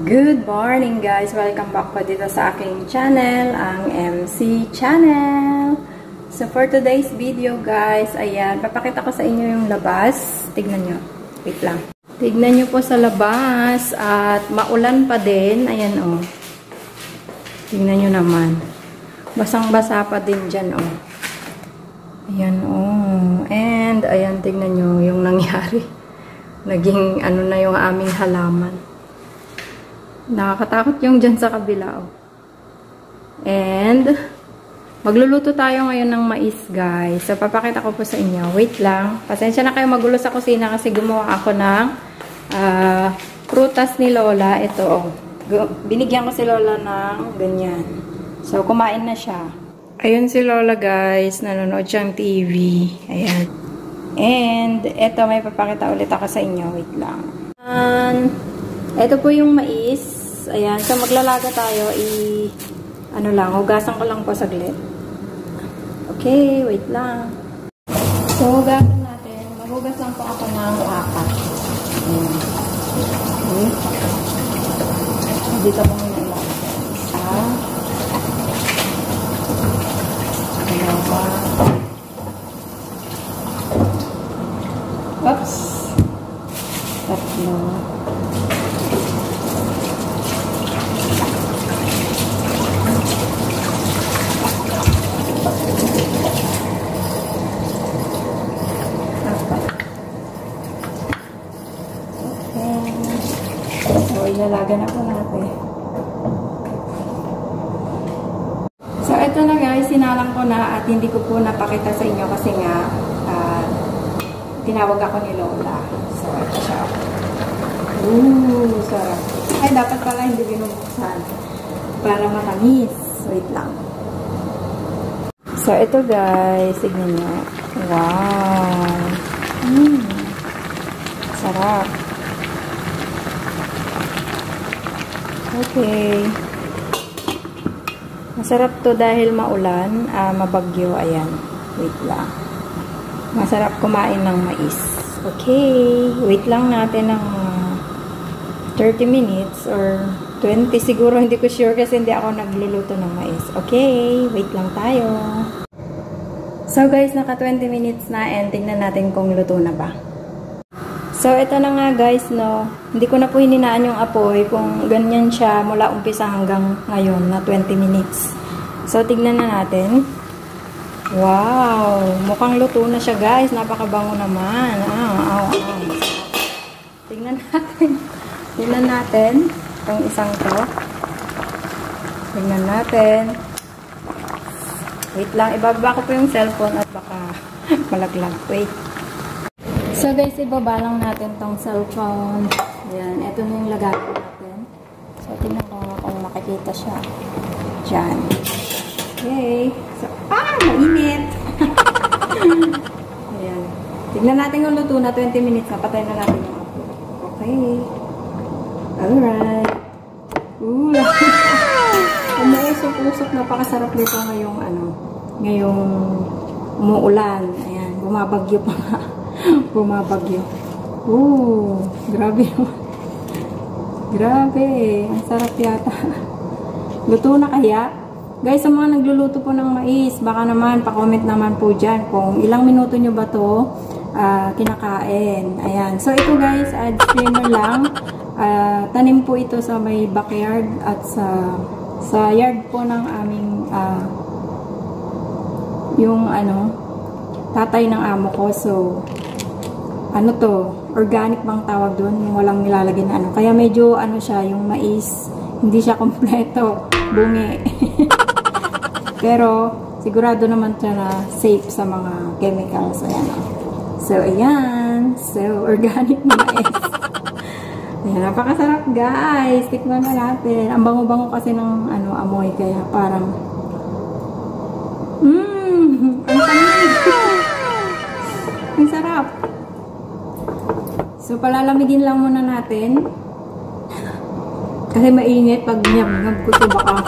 Good morning guys! Welcome back po dito sa aking channel, ang MC Channel. So for today's video guys, ayan, papakita ko sa inyo yung labas. Tignan nyo. Wait lang. Tignan nyo po sa labas at maulan pa din. Ayan o. Tignan nyo naman. Basang-basa pa din dyan o. Ayan o. And ayan, tignan nyo yung nangyari. Naging ano na yung aming halaman. Nakakatakot yung dyan sa kabila, oh. And, magluluto tayo ngayon ng mais, guys. So, papakita ko po sa inyo. Wait lang. Pasensya na kayo magulo sa kusina kasi gumawa ako ng prutas ni Lola. Ito, oh. Binigyan ko si Lola ng ganyan. So, kumain na siya. Ayun si Lola, guys. Nanonood siyang TV. Ayan. And, ito, may papakita ulit ako sa inyo. Wait lang. Ito po yung mais. Ayan. So, maglalaga tayo. Ano lang, hugasan ko lang po saglit. Okay, wait lang. So, hugasan natin. Maghugas lang po ako ng apat. Ayan. Okay. Dito ko muna lang. Isa. Dalawa. Oops. Tatlo. Ilalaga na po natin. So, ito na guys, sinalang ko na at hindi ko po napakita sa inyo kasi nga tinawag ako ni Lola. So, ito siya. Sarap. Ay, dapat pala hindi binubuksan para matamis. Wait lang. So, ito guys, tignan nyo. Wow! Sarap. Okay. Masarap to dahil maulan, mabagyo, ayan. Wait lang. Masarap kumain ng mais. Okay. Wait lang natin ng 30 minutes or 20 siguro. Hindi ko sure kasi hindi ako nagluluto ng mais. Okay. Wait lang tayo. So guys, naka 20 minutes na and tingnan natin kung luto na ba. So, ito na nga guys, no. Hindi ko na po hininaan yung apoy kung ganyan siya mula umpisa hanggang ngayon na 20 minutes. So, tignan na natin. Wow! Mukhang luto na siya guys. Napakabango naman. Tignan natin. Tignan natin itong isang to. Tignan natin. Wait lang. Ibaba ko po yung cellphone at baka malaglag. Wait. So guys, ibaba lang natin tong cellphone. Ayan, ito na yung lagayan natin. So, tingnan ko kung makikita siya. Diyan. Okay. So, mainit! Ayan. Tignan natin yung luto na 20 minutes na. Patay na natin yung apo. Okay. Alright. Umuusok-usok. Napakasarap nito ngayong ngayong umuulan. Ayan, bumabagyo pa nga. Bumabagyo. Grabe naman. Grabe. Ang sarap yata. Luto na kaya? Guys, sa mga nagluluto po ng mais, baka naman, pa-comment naman po dyan kung ilang minuto nyo ba to kinakain. Ayan. So, ito guys, streamer lang. Tanim po ito sa may backyard at sa yard po ng aming yung tatay ng amo ko. So, organic bang tawag doon, yung walang nilalagay na Kaya medyo siya, yung mais, hindi siya kompleto, bungi. Pero, sigurado naman siya na safe sa mga chemicals. Ayan. So, ayan. So, organic na mais. Ayan, napakasarap guys. Tikman na natin. Ang bango-bango kasi ng amoy, kaya parang ang tamis. Ang sarap. So, palalamigin lang muna natin. Kasi mainit pag nyam-nyam ko ito, baka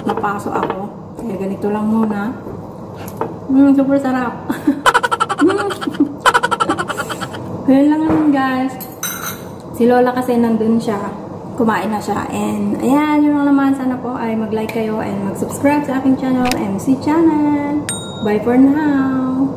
napaso ako. Kaya ganito lang muna. Super sarap. Kaya lang naman guys. Si Lola kasi nandun siya. kumain na siya. And, ayan, yun lang naman. Sana po ay mag-like kayo and mag-subscribe sa aking channel, MC Channel. Bye for now.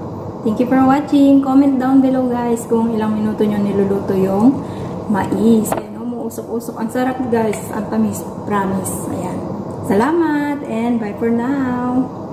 Thank you for watching. Comment down below, guys, kung ilang minuto nyo niluluto yung mais. Ayan, umuusok-usok. Ang sarap, guys. Ang tamis. Promise. Ayan. Salamat and bye for now.